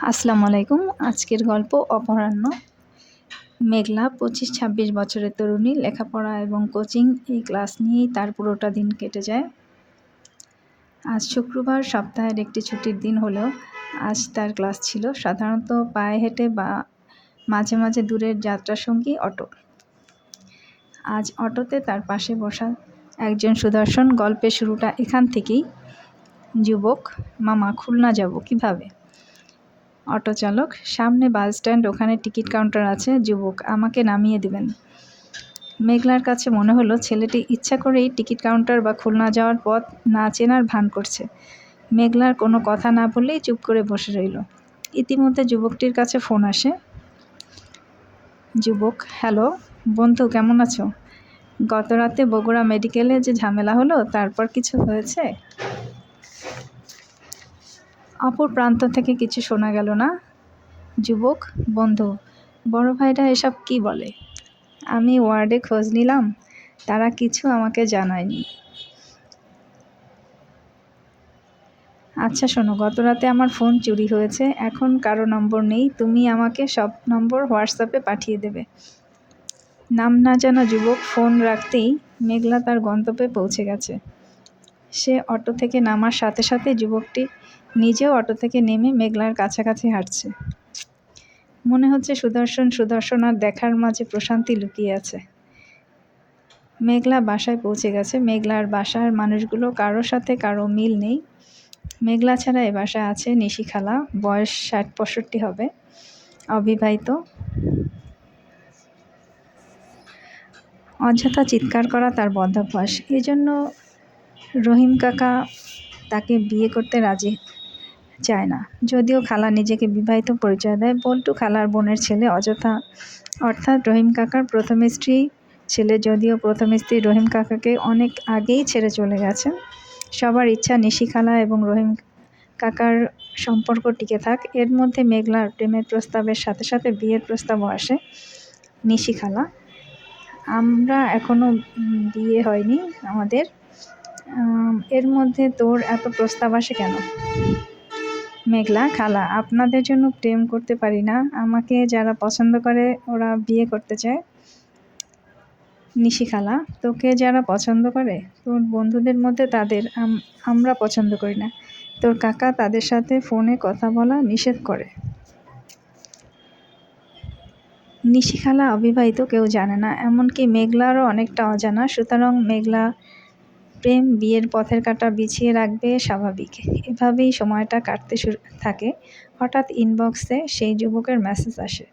আসসালামু আলাইকুম। আজকের গল্প অপরাহ্ন। মেঘলা ২৫-২৬ বছরের তরুণী, লেখাপড়া এবং কোচিং এই ক্লাস নিয়েই তার পুরোটা দিন কেটে যায়। আজ শুক্রবার, সপ্তাহের একটি ছুটির দিন হলেও আজ তার ক্লাস ছিল। সাধারণত পায়ে হেঁটে বা মাঝে মাঝে দূরের যাত্রাসঙ্গী অটো। আজ অটোতে তার পাশে বসা একজন সুদর্শন। গল্পের শুরুটা এখান থেকেই। যুবক: মামা, খুলনা যাব কিভাবে? অটো চালক: সামনে বাস স্ট্যান্ড, ওখানে টিকিট কাউন্টার আছে। যুবক: আমাকে নামিয়ে দেবেন? মেঘলার কাছে মনে হলো ছেলেটি ইচ্ছা করেই টিকিট কাউন্টার বা খুলনা যাওয়ার পথ না চেনার ভান করছে। মেঘলার কোনো কথা না বললেই চুপ করে বসে রইল। ইতিমধ্যে যুবকটির কাছে ফোন আসে। যুবক: হ্যালো বন্ধু, কেমন আছো? গত রাতে বগুড়া মেডিকেলে যে ঝামেলা হলো, তারপর কিছু হয়েছে? অপর প্রান্ত থেকে কিছু শোনা গেল না। যুবক: বন্ধু, বড় ভাইরা এসব কি বলে? আমি ওয়ার্ডে খোঁজ নিলাম, তারা কিছু আমাকে জানায়নি। আচ্ছা শোনো, গত রাতে আমার ফোন চুরি হয়েছে, এখন কারো নম্বর নেই, তুমি আমাকে সব নম্বর হোয়াটসঅ্যাপে পাঠিয়ে দেবে। নাম না জানা যুবক ফোন রাখতেই মেঘলা তার গন্তব্যে পৌঁছে গেছে। সে অটো থেকে নামার সাথে সাথে যুবকটি নিজেও অটো থেকে নেমে মেঘলার কাছাকাছি হাঁটছে। মনে হচ্ছে সুদর্শন আর দেখার মাঝে প্রশান্তি লুকিয়ে আছে। মেঘলা বাসায় পৌঁছে গেছে। মেঘলার বাসার মানুষগুলো কারোর সাথে কারো মিল নেই। মেঘলা ছাড়া এ বাসায় আছে নিশি খালা, বয়স ৬০-৬৫ হবে, অবিবাহিত। অযথা চিৎকার করা তার বদভ্যাস, এজন্য রহিম কাকা তাকে বিয়ে করতে রাজি চায় না। যদিও খালা নিজেকে বিবাহিত পরিচয় দেয়। বল্টু খালার বোনের ছেলে, অযথা অর্থাৎ রহিম কাকার প্রথম স্ত্রী ছেলে। যদিও প্রথম স্ত্রী রহিম কাকাকে অনেক আগেই ছেড়ে চলে গেছেন। সবার ইচ্ছা নিশি খালা এবং রহিম কাকার সম্পর্ক টিকে থাক। এর মধ্যে মেঘলার প্রেমের প্রস্তাবের সাথে সাথে বিয়ের প্রস্তাবও আসে। নিশি খালা: আমরা এখনো বিয়ে হয়নি আমাদের, এর মধ্যে তোর এত প্রস্তাব আসে কেন? মেঘলা: খালা, আপনাদের জন্য প্রেম করতে পারি না, আমাকে যারা পছন্দ করে ওরা বিয়ে করতে চায়। নিশি খালা: তোকে যারা পছন্দ করে তোর বন্ধুদের মধ্যে, তাদের আমরা পছন্দ করি না। তোর কাকা তাদের সাথে ফোনে কথা বলা নিষেধ করে। নিশি খালা অবিবাহিত, কেউ জানে না, এমনকি মেঘলারও অনেকটা অজানা। সুতরাং মেঘলা প্রেম বিয়ের পথের কাঁটা বিছিয়ে রাখবে, স্বাভাবিক। এভাবেই সময়টা কাটতে থাকে। হঠাৎ ইনবক্সে সেই যুবকের মেসেজ আসে।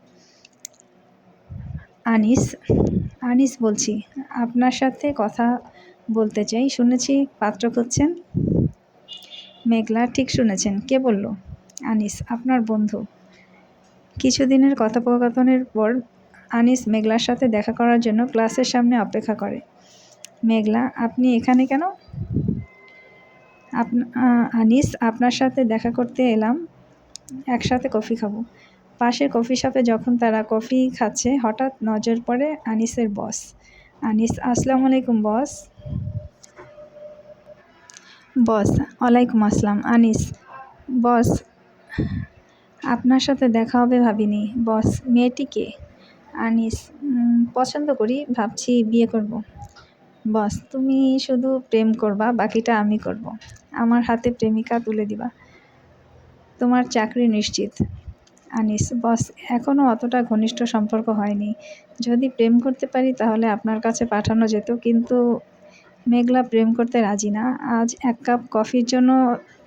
আনিস বলছি, আপনার সাথে কথা বলতে চাই। শুনেছি পাত্র খুঁজছেন। মেঘলা: ঠিক শুনেছেন, কে বলল? আনিস: আপনার বন্ধু। কিছুদিনের কথোপকথনের পর আনিস মেঘলার সাথে দেখা করার জন্য ক্লাসের সামনে অপেক্ষা করে। মেঘলা: আপনি এখানে কেন? আনিস: আপনার সাথে দেখা করতে এলাম, একসাথে কফি খাবো। পাশের কফি শপে যখন তারা কফি খাচ্ছে, হঠাৎ নজর পড়ে আনিসের বস। আনিস: আসসালামু আলাইকুম বস। বস: ওয়ালাইকুম আসসালাম। আনিস: বস, আপনার সাথে দেখা হবে ভাবিনি। বস: মেয়েটি কে? আনিস: পছন্দ করি, ভাবছি বিয়ে করব। বস: তুমি শুধু প্রেম করবা, বাকিটা আমি করব। আমার হাতে প্রেমিকা তুলে দিবা, তোমার চাকরি নিশ্চিত। আনিস: বস, এখনও অতটা ঘনিষ্ঠ সম্পর্ক হয়নি, যদি প্রেম করতে পারি তাহলে আপনার কাছে পাঠানো যেত। কিন্তু মেঘলা প্রেম করতে রাজি না। আজ 1 কাপ কফির জন্য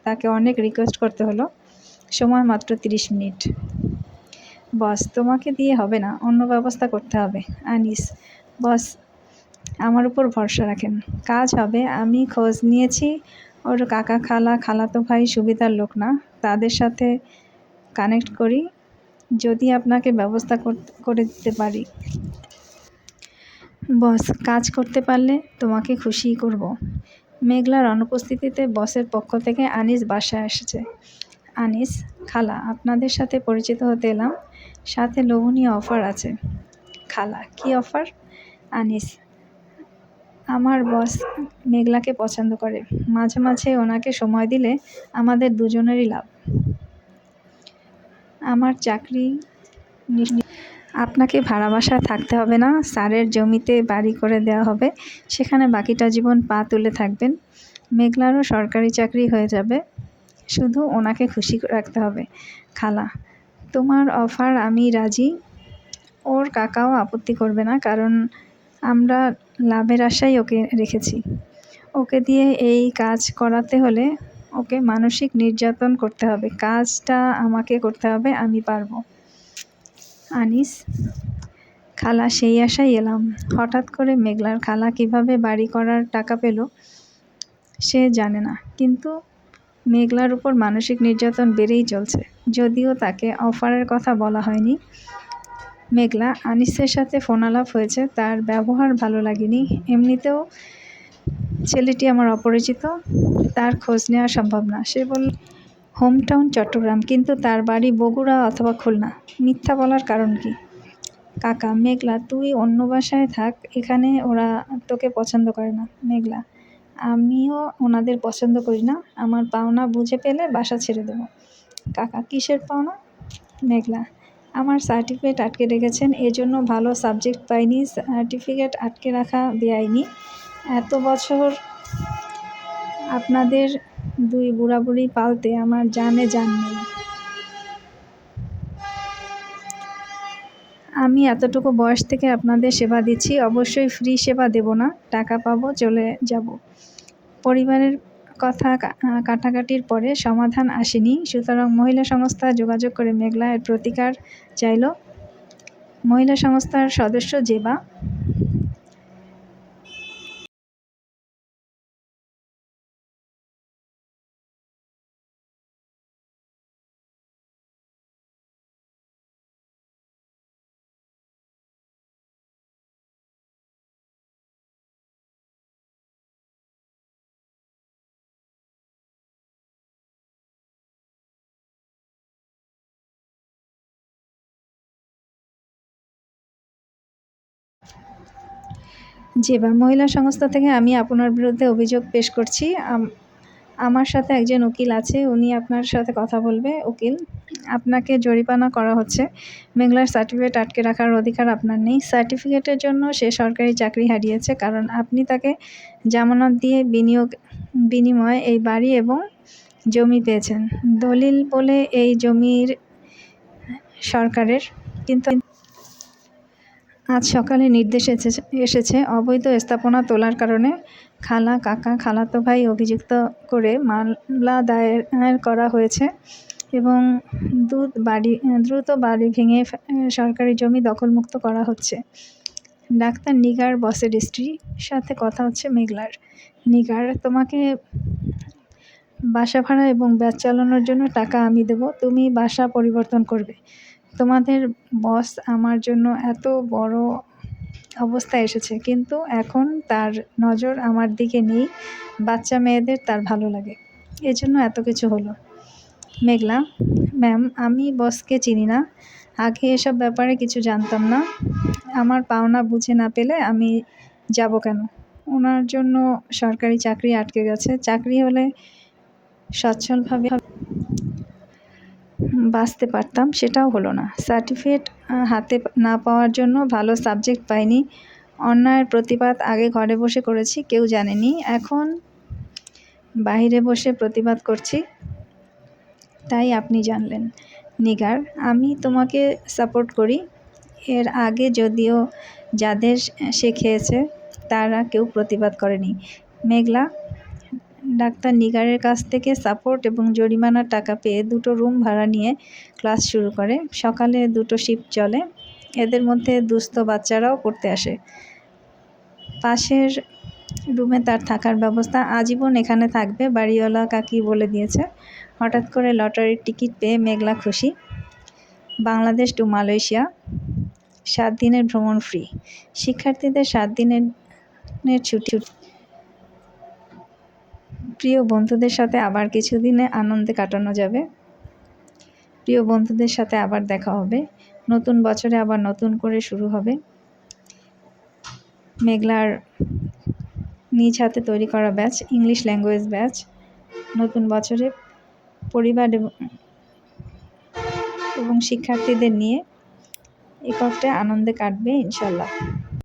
তাকে অনেক রিকোয়েস্ট করতে হলো। সময় মাত্র 30 মিনিট। বস: তোমাকে দিয়ে হবে না, অন্য ব্যবস্থা করতে হবে। আনিস: বস, আমার উপর ভরসা রাখেন, কাজ হবে। আমি খোঁজ নিয়েছি, ওর কাকা খালা খালাতো ভাই সুবিধার লোক না, তাদের সাথে কানেক্ট করি, যদি আপনাকে ব্যবস্থা করে দিতে পারি। বস: কাজ করতে পারলে তোমাকে খুশিই করব। মেঘলার অনুপস্থিতিতে বসের পক্ষ থেকে আনিস বাসায় এসেছে। আনিস: খালা, আপনাদের সাথে পরিচিত হতে এলাম, সাথে লোভনীয় অফার আছে। খালা: কি অফার? আনিস: আমার বস মেঘলাকে পছন্দ করে, মাঝে মাঝে ওনাকে সময় দিলে আমাদের দুজনেরই লাভ। আমার চাকরি আপনাকে ভাড়া বাসায় থাকতে হবে না, স্যারের জমিতে বাড়ি করে দেওয়া হবে, সেখানে বাকিটা জীবন পা তুলে থাকবেন। মেঘলারও সরকারি চাকরি হয়ে যাবে, শুধু ওনাকে খুশি রাখতে হবে। খালা: তোমার অফার আমি রাজি। ওর কাকাও আপত্তি করবে না, কারণ আমরা লাভের আশায় ওকে রেখেছি। ওকে দিয়ে এই কাজ করাতে হলে ওকে মানসিক নির্যাতন করতে হবে, কাজটা আমাকে করতে হবে, আমি পারবো। আনিস: খালা, সেই আশায় এলাম। হঠাৎ করে মেঘলার খালা কিভাবে বাড়ি করার টাকা পেল সে জানে না, কিন্তু মেঘলার উপর মানসিক নির্যাতন বেড়েই চলছে, যদিও তাকে অফারের কথা বলা হয়নি। মেঘলা: আনিসের সাথে ফোনালাপ হয়েছে, তার ব্যবহার ভালো লাগেনি। এমনিতেও ছেলেটি আমার অপরিচিত, তার খোঁজ নেওয়া সম্ভব না। সে বলল হোমটাউন চট্টগ্রাম, কিন্তু তার বাড়ি বগুড়া অথবা খুলনা। মিথ্যা বলার কারণ কি? কাকা: মেঘলা, তুই অন্য বাসায় থাক, এখানে ওরা তোকে পছন্দ করে না। মেঘলা: আমিও ওনাদের পছন্দ করি না, আমার পাওনা বুঝে পেলে বাসা ছেড়ে দেবো। কাকা: কিসের পাওনা? মেঘলা: আমার সার্টিফিকেট আটকে রেখেছেন, এজন্য ভালো সাবজেক্ট পাইনি। সার্টিফিকেট আটকে রাখা বেআইনি। এত বছর আপনাদের দুই বুড়াবুড়ি পালতে আমার জানে জান নেই। আমি এতটুকু বয়স থেকে আপনাদের সেবা দিচ্ছি, অবশ্যই ফ্রি সেবা দেব না, টাকা পাবো, চলে যাব। পরিবারের কথা কাটাকাটির পরে সমাধান আসেনি, সুতরাং মহিলা সংস্থা যোগাযোগ করে মেঘলা এর প্রতিকার চাইল। মহিলা সংস্থার সদস্য জেবা: মহিলা সংস্থা থেকে আমি আপনার বিরুদ্ধে অভিযোগ পেশ করছি। আমার সাথে একজন উকিল আছে, উনি আপনার সাথে কথা বলবে। উকিল: আপনাকে জরিমানা করা হচ্ছে। মেঘলার সার্টিফিকেট আটকে রাখার অধিকার আপনার নেই। সার্টিফিকেটের জন্য সে সরকারি চাকরি হারিয়েছে, কারণ আপনি তাকে জামানত দিয়ে বিনিময়ে এই বাড়ি এবং জমি পেয়েছেন। দলিল বলে এই জমির সরকারের, কিন্তু আজ সকালে নির্দেশ এসেছে অবৈধ স্থাপনা তোলার কারণে খালা, কাকা, খালাতো ভাই অভিযুক্ত করে মামলা দায়ের করা হয়েছে এবং দ্রুত বাড়ি ভেঙে সরকারি জমি দখলমুক্ত করা হচ্ছে। ডাক্তার নিগার বসের স্ত্রীর সাথে কথা হচ্ছে মেঘলার: নিগার, তোমাকে বাসা ভাড়া এবং ব্যাচ চালানোর জন্য টাকা আমি দেব, তুমি বাসা পরিবর্তন করবে। তোমাদের বস আমার জন্য এত বড় অবস্থায় এসেছে, কিন্তু এখন তার নজর আমার দিকে নেই, বাচ্চা মেয়েদের তার ভালো লাগে, এজন্য এত কিছু হলো। মেঘলা: ম্যাম, আমি বসকে চিনি না, আগে এসব ব্যাপারে কিছু জানতাম না। আমার পাওনা বুঝে না পেলে আমি যাব কেন? ওনার জন্য সরকারি চাকরি আটকে গেছে, চাকরি হলে সচ্ছলভাবে বাঁচতে পারতাম, সেটাও হলো না। সার্টিফিকেট হাতে না পাওয়ার জন্য ভালো সাবজেক্ট পাইনি। অন্যায়ের প্রতিবাদ আগে ঘরে বসে করেছি, কেউ জানেনি, এখন বাইরে বসে প্রতিবাদ করছি, তাই আপনি জানলেন। নিগার: আমি তোমাকে সাপোর্ট করি। এর আগে যদিও যাদের সে খেয়েছে তারা কেউ প্রতিবাদ করেনি। মেঘলা ডাক্তার নিগারের কাছ থেকে সাপোর্ট এবং জরিমানার টাকা পেয়ে দুটো রুম ভাড়া নিয়ে ক্লাস শুরু করে। সকালে দুটো শিফট চলে, এদের মধ্যে দুস্থ বাচ্চারাও পড়তে আসে। পাশের রুমে তার থাকার ব্যবস্থা, আজীবন এখানে থাকবে, বাড়িওয়ালা কাকি বলে দিয়েছে। হঠাৎ করে লটারির টিকিট পেয়ে মেঘলা খুশি। বাংলাদেশ টু মালয়েশিয়া 7 দিনের ভ্রমণ ফ্রি। শিক্ষার্থীদের 7 দিনের ছুটি। প্রিয় বন্ধুদের সাথে আবার কিছুদিনে আনন্দে কাটানো যাবে। প্রিয় বন্ধুদের সাথে আবার দেখা হবে, নতুন বছরে আবার নতুন করে শুরু হবে। মেঘলার নিজ হাতে তৈরি করা ব্যাচ, ইংলিশ ল্যাঙ্গুয়েজ ব্যাচ, নতুন বছরে পরিবার এবং শিক্ষার্থীদের নিয়ে এই ককটেল আনন্দে কাটবে ইনশাল্লাহ।